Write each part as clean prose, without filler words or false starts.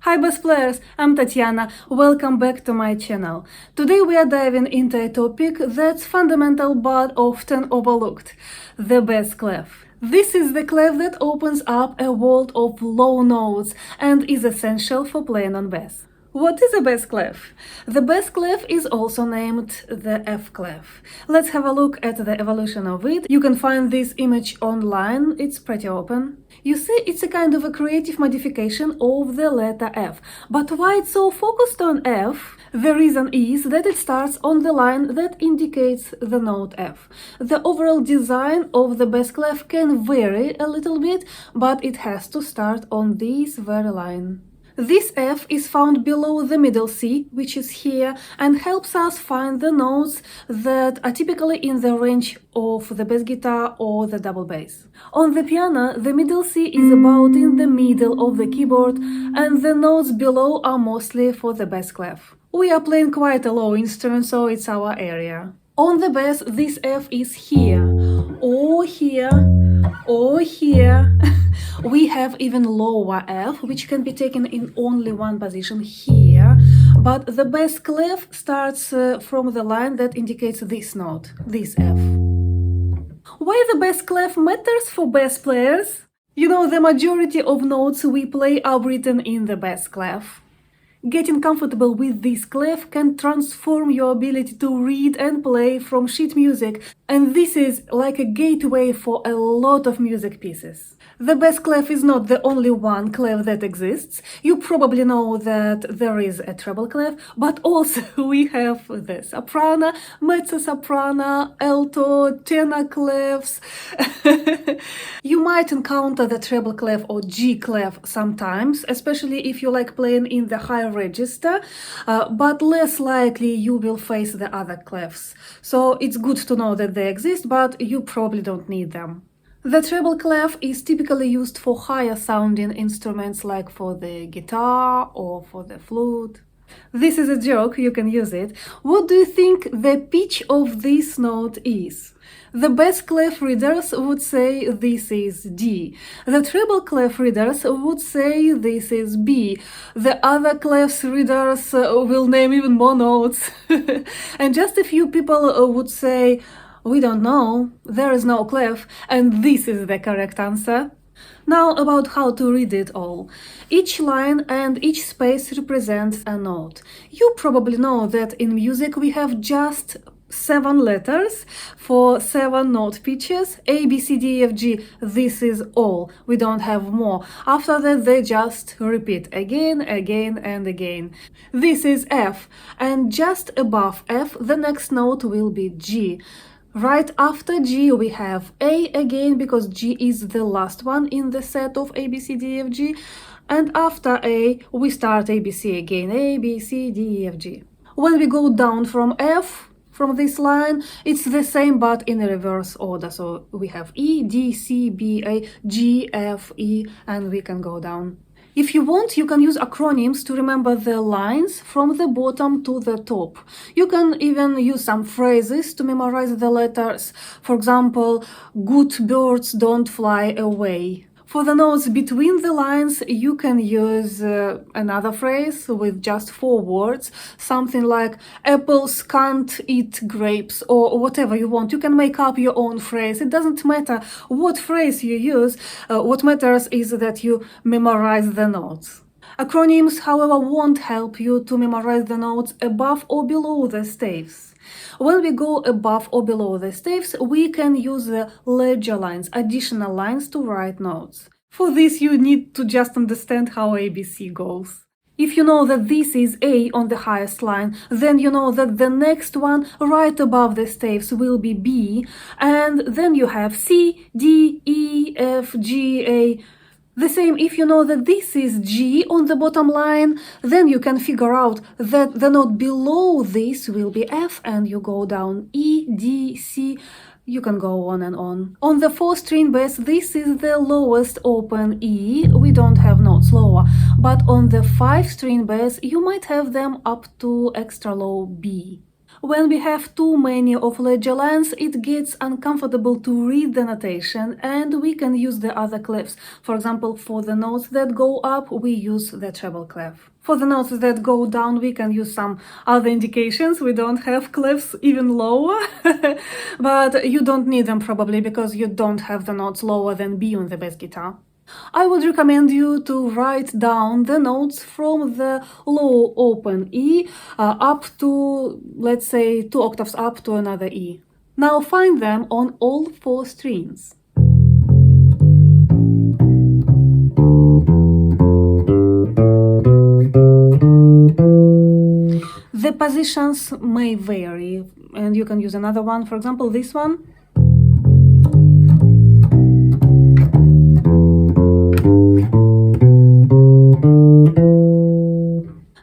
Hi bass players, I'm Tatiana, welcome back to my channel. Today we are diving into a topic that's fundamental but often overlooked, the bass clef. This is the clef that opens up a world of low notes and is essential for playing on bass. What is a bass clef? The bass clef is also named the F clef. Let's have a look at the evolution of it. You can find this image online, it's pretty open. You see, it's a kind of a creative modification of the letter F. But why it's so focused on F? The reason is that it starts on the line that indicates the note F. The overall design of the bass clef can vary a little bit, but it has to start on this very line. This F is found below the middle C, which is here, and helps us find the notes that are typically in the range of the bass guitar or the double bass. On the piano, the middle C is about in the middle of the keyboard, and the notes below are mostly for the bass clef. We are playing quite a low instrument, so it's our area. On the bass, this F is here, or here, or here. We have even lower F, which can be taken in only one position here, but the bass clef starts from the line that indicates this note, this F. Why the bass clef matters for bass players? You know, the majority of notes we play are written in the bass clef. Getting comfortable with this clef can transform your ability to read and play from sheet music, and this is like a gateway for a lot of music pieces. The bass clef is not the only one clef that exists. You probably know that there is a treble clef, but also we have the soprano, mezzo-soprano, alto, tenor clefs. You might encounter the treble clef or G clef sometimes, especially if you like playing in the high register, but less likely you will face the other clefs. So it's good to know that they exist, but you probably don't need them. The treble clef is typically used for higher sounding instruments like for the guitar or for the flute. This is a joke, you can use it. What do you think the pitch of this note is? The bass clef readers would say this is D. The treble clef readers would say this is B. The other clefs readers will name even more notes. And just a few people would say, we don't know, there is no clef, and this is the correct answer. Now about how to read it all. Each line and each space represents a note. You probably know that in music we have just 7 letters for 7 note pitches, A, B, C, D, E, F, G. This is all. We don't have more. After that they just repeat again, again and again. This is F, and just above F the next note will be G. Right after G we have A again, because G is the last one in the set of A, B, C, D, E, F, G. And after A we start A, B, C again, A, B, C, D, E, F, G. When we go down from F, from this line, it's the same but in a reverse order. So we have E, D, C, B, A, G, F, E, and we can go down. If you want, you can use acronyms to remember the lines from the bottom to the top. You can even use some phrases to memorize the letters. For example, good birds don't fly away. For the notes between the lines, you can use another phrase with just 4 words, something like apples can't eat grapes, or whatever you want. You can make up your own phrase. It doesn't matter what phrase you use. What matters is that you memorize the notes. Acronyms, however, won't help you to memorize the notes above or below the staves. When we go above or below the staves, we can use the ledger lines, additional lines to write notes. For this, you need to just understand how ABC goes. If you know that this is A on the highest line, then you know that the next one right above the staves will be B, and then you have C, D, E, F, G, A. The same if you know that this is G on the bottom line, then you can figure out that the note below this will be F, and you go down E, D, C, you can go on and on. On the 4-string bass, this is the lowest open E, we don't have notes lower, but on the 5-string bass, you might have them up to extra low B. When we have too many of ledger lines, it gets uncomfortable to read the notation, and we can use the other clefs. For example, for the notes that go up, we use the treble clef. For the notes that go down, we can use some other indications. We don't have clefs even lower, but you don't need them probably because you don't have the notes lower than B on the bass guitar. I would recommend you to write down the notes from the low open E up to, let's say, 2 octaves up to another E. Now find them on all 4 strings. The positions may vary, and you can use another one, for example, this one.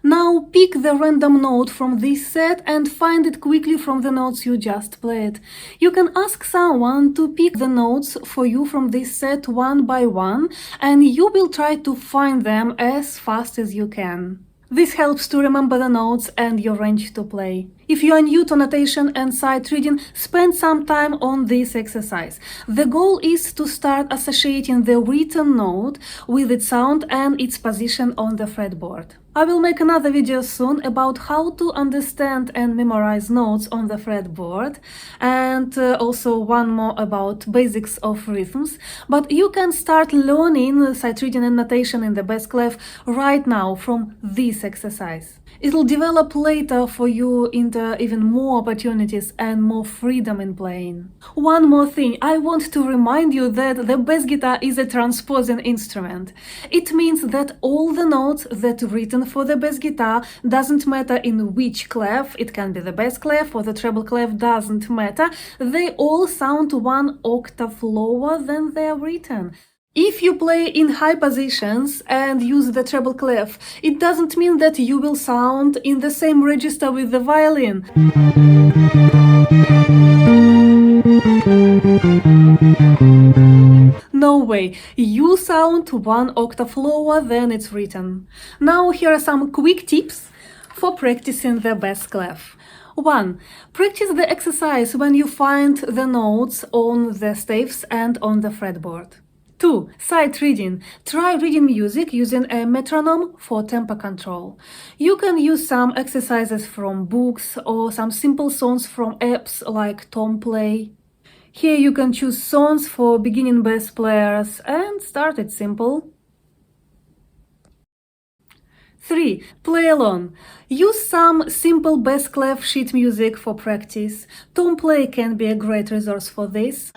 Now pick the random note from this set and find it quickly from the notes you just played. You can ask someone to pick the notes for you from this set one by one, and you will try to find them as fast as you can. This helps to remember the notes and your range to play. If you are new to notation and sight reading, spend some time on this exercise. The goal is to start associating the written note with its sound and its position on the fretboard. I will make another video soon about how to understand and memorize notes on the fretboard, and also one more about basics of rhythms. But you can start learning sight reading and notation in the bass clef right now from this exercise. It'll develop later for you into even more opportunities and more freedom in playing. One more thing, I want to remind you that the bass guitar is a transposing instrument. It means that all the notes that are written for the bass guitar, doesn't matter in which clef, it can be the bass clef or the treble clef, doesn't matter, they all sound 1 octave lower than they're written. If you play in high positions and use the treble clef, it doesn't mean that you will sound in the same register with the violin. No way, you sound 1 octave lower than it's written. Now here are some quick tips for practicing the bass clef. 1. Practice the exercise when you find the notes on the staves and on the fretboard. 2. Sight reading. Try reading music using a metronome for tempo control. You can use some exercises from books or some simple songs from apps like Tom Play. Here you can choose songs for beginning bass players and start it simple. 3. Play along. Use some simple bass clef sheet music for practice. Tom Play can be a great resource for this.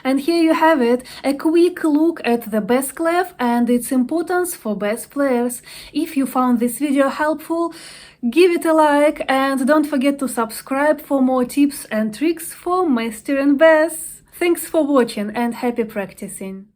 And here you have it, a quick look at the bass clef and its importance for bass players. If you found this video helpful, give it a like and don't forget to subscribe for more tips and tricks for mastering bass. Thanks for watching and happy practicing!